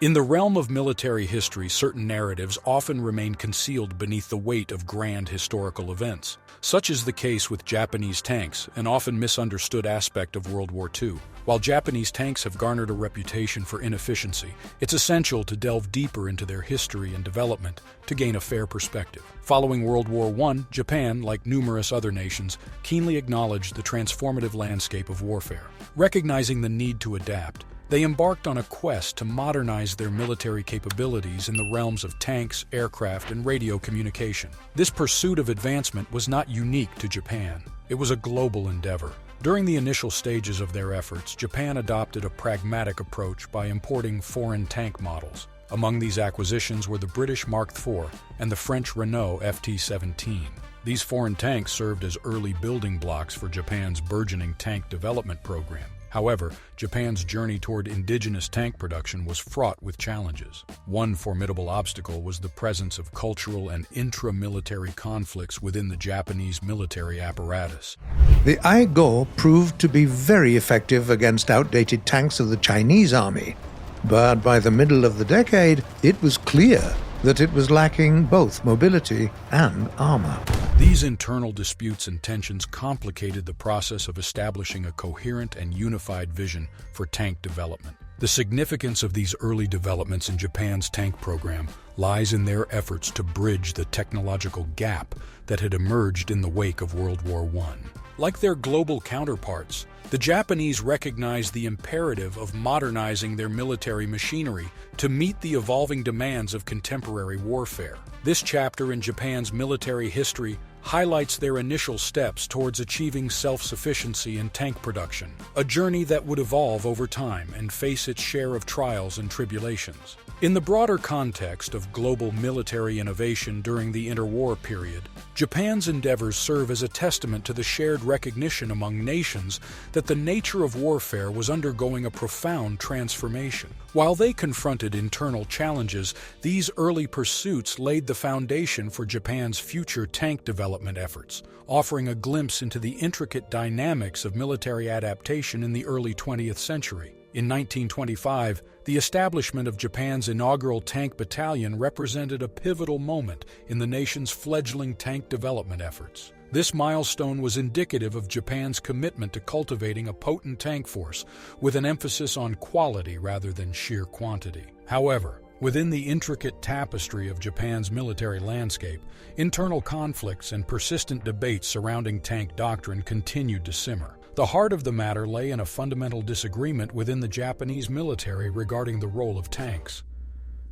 In the realm of military history, certain narratives often remain concealed beneath the weight of grand historical events. Such is the case with Japanese tanks, an often misunderstood aspect of World War II. While Japanese tanks have garnered a reputation for inefficiency, it's essential to delve deeper into their history and development to gain a fair perspective. Following World War I, Japan, like numerous other nations, keenly acknowledged the transformative landscape of warfare. Recognizing the need to adapt, they embarked on a quest to modernize their military capabilities in the realms of tanks, aircraft, and radio communication. This pursuit of advancement was not unique to Japan. It was a global endeavor. During the initial stages of their efforts, Japan adopted a pragmatic approach by importing foreign tank models. Among these acquisitions were the British Mark IV and the French Renault FT-17. These foreign tanks served as early building blocks for Japan's burgeoning tank development program. However, Japan's journey toward indigenous tank production was fraught with challenges. One formidable obstacle was the presence of cultural and intra-military conflicts within the Japanese military apparatus. The Aigo proved to be very effective against outdated tanks of the Chinese army, but by the middle of the decade, it was clear that it was lacking both mobility and armor. These internal disputes and tensions complicated the process of establishing a coherent and unified vision for tank development. The significance of these early developments in Japan's tank program lies in their efforts to bridge the technological gap that had emerged in the wake of World War I. Like their global counterparts, the Japanese recognized the imperative of modernizing their military machinery to meet the evolving demands of contemporary warfare. This chapter in Japan's military history highlights their initial steps towards achieving self-sufficiency in tank production, a journey that would evolve over time and face its share of trials and tribulations. In the broader context of global military innovation during the interwar period, Japan's endeavors serve as a testament to the shared recognition among nations that the nature of warfare was undergoing a profound transformation. While they confronted internal challenges, these early pursuits laid the foundation for Japan's future tank development efforts, offering a glimpse into the intricate dynamics of military adaptation in the early 20th century. In 1925, the establishment of Japan's inaugural tank battalion represented a pivotal moment in the nation's fledgling tank development efforts. This milestone was indicative of Japan's commitment to cultivating a potent tank force, with an emphasis on quality rather than sheer quantity. However, within the intricate tapestry of Japan's military landscape, internal conflicts and persistent debates surrounding tank doctrine continued to simmer. The heart of the matter lay in a fundamental disagreement within the Japanese military regarding the role of tanks.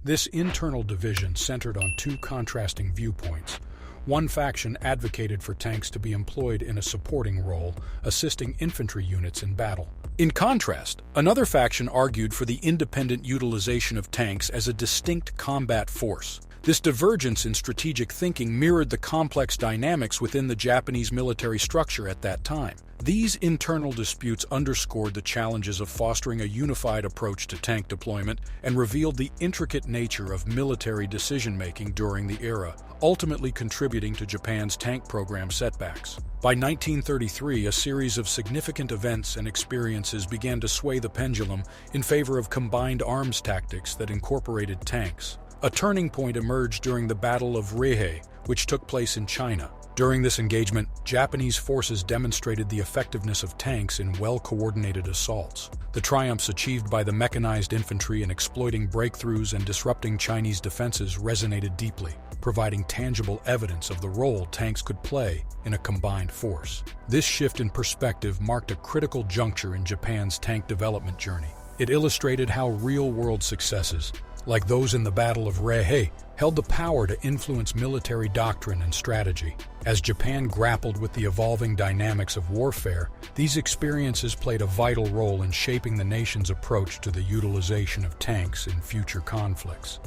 This internal division centered on two contrasting viewpoints. One faction advocated for tanks to be employed in a supporting role, assisting infantry units in battle. In contrast, another faction argued for the independent utilization of tanks as a distinct combat force. This divergence in strategic thinking mirrored the complex dynamics within the Japanese military structure at that time. These internal disputes underscored the challenges of fostering a unified approach to tank deployment and revealed the intricate nature of military decision-making during the era, ultimately contributing to Japan's tank program setbacks. By 1933, a series of significant events and experiences began to sway the pendulum in favor of combined arms tactics that incorporated tanks. A turning point emerged during the Battle of Rehe, which took place in China. During this engagement, Japanese forces demonstrated the effectiveness of tanks in well-coordinated assaults. The triumphs achieved by the mechanized infantry in exploiting breakthroughs and disrupting Chinese defenses resonated deeply, providing tangible evidence of the role tanks could play in a combined force. This shift in perspective marked a critical juncture in Japan's tank development journey. It illustrated how real-world successes, like those in the Battle of Rehe, held the power to influence military doctrine and strategy. As Japan grappled with the evolving dynamics of warfare, these experiences played a vital role in shaping the nation's approach to the utilization of tanks in future conflicts.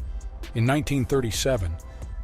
In 1937,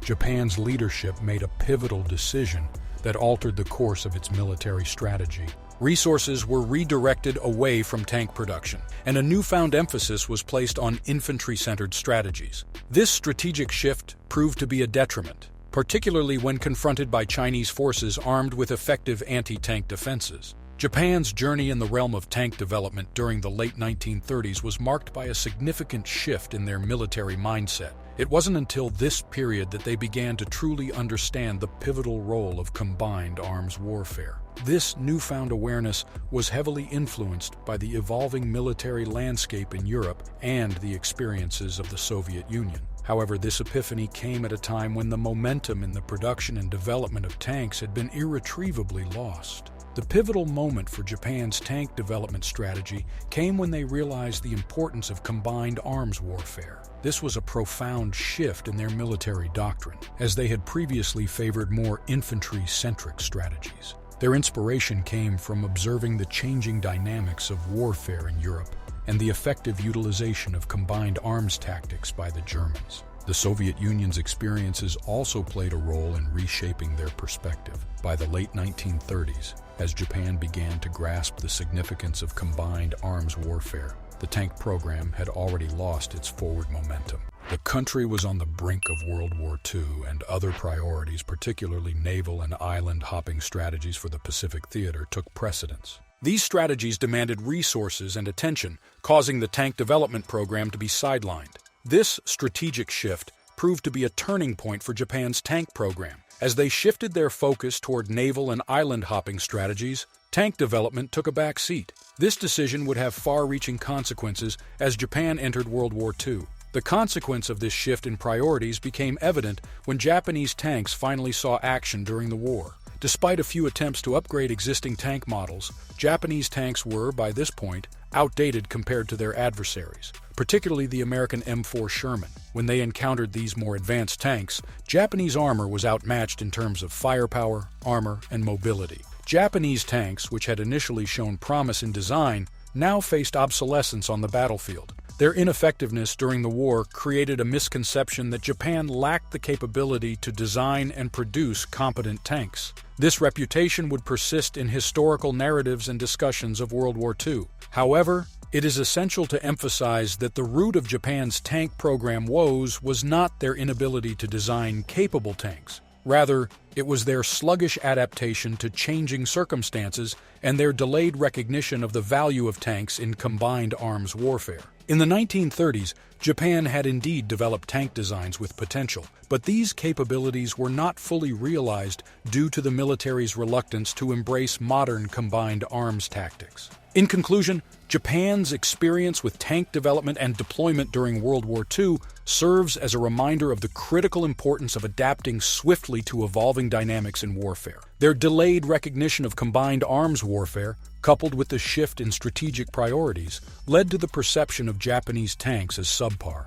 Japan's leadership made a pivotal decision that altered the course of its military strategy. Resources were redirected away from tank production, and a newfound emphasis was placed on infantry-centered strategies. This strategic shift proved to be a detriment, particularly when confronted by Chinese forces armed with effective anti-tank defenses. Japan's journey in the realm of tank development during the late 1930s was marked by a significant shift in their military mindset. It wasn't until this period that they began to truly understand the pivotal role of combined arms warfare. This newfound awareness was heavily influenced by the evolving military landscape in Europe and the experiences of the Soviet Union. However, this epiphany came at a time when the momentum in the production and development of tanks had been irretrievably lost. The pivotal moment for Japan's tank development strategy came when they realized the importance of combined arms warfare. This was a profound shift in their military doctrine, as they had previously favored more infantry-centric strategies. Their inspiration came from observing the changing dynamics of warfare in Europe and the effective utilization of combined arms tactics by the Germans. The Soviet Union's experiences also played a role in reshaping their perspective. By the late 1930s, as Japan began to grasp the significance of combined arms warfare, the tank program had already lost its forward momentum. The country was on the brink of World War II, and other priorities, particularly naval and island-hopping strategies for the Pacific Theater, took precedence. These strategies demanded resources and attention, causing the tank development program to be sidelined. This strategic shift proved to be a turning point for Japan's tank program. As they shifted their focus toward naval and island-hopping strategies, tank development took a back seat. This decision would have far-reaching consequences as Japan entered World War II. The consequence of this shift in priorities became evident when Japanese tanks finally saw action during the war. Despite a few attempts to upgrade existing tank models, Japanese tanks were, by this point, outdated compared to their adversaries, particularly the American M4 Sherman. When they encountered these more advanced tanks, Japanese armor was outmatched in terms of firepower, armor, and mobility. Japanese tanks, which had initially shown promise in design, now faced obsolescence on the battlefield. Their ineffectiveness during the war created a misconception that Japan lacked the capability to design and produce competent tanks. This reputation would persist in historical narratives and discussions of World War II. However, it is essential to emphasize that the root of Japan's tank program woes was not their inability to design capable tanks. Rather, it was their sluggish adaptation to changing circumstances and their delayed recognition of the value of tanks in combined arms warfare. In the 1930s, Japan had indeed developed tank designs with potential, but these capabilities were not fully realized due to the military's reluctance to embrace modern combined arms tactics. In conclusion, Japan's experience with tank development and deployment during World War II serves as a reminder of the critical importance of adapting swiftly to evolving dynamics in warfare. Their delayed recognition of combined arms warfare, coupled with the shift in strategic priorities, led to the perception of Japanese tanks as subpar.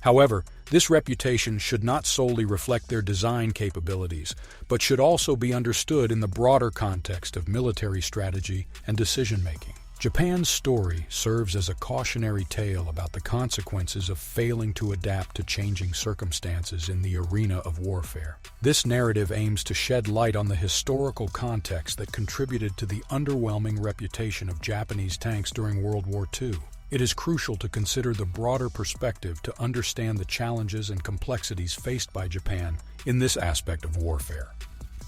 However, this reputation should not solely reflect their design capabilities, but should also be understood in the broader context of military strategy and decision-making. Japan's story serves as a cautionary tale about the consequences of failing to adapt to changing circumstances in the arena of warfare. This narrative aims to shed light on the historical context that contributed to the underwhelming reputation of Japanese tanks during World War II. It is crucial to consider the broader perspective to understand the challenges and complexities faced by Japan in this aspect of warfare.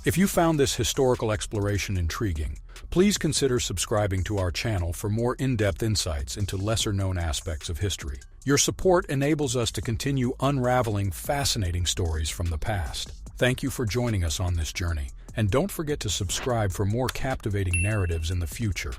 If you found this historical exploration intriguing, please consider subscribing to our channel for more in-depth insights into lesser-known aspects of history. Your support enables us to continue unraveling fascinating stories from the past. Thank you for joining us on this journey, and don't forget to subscribe for more captivating narratives in the future.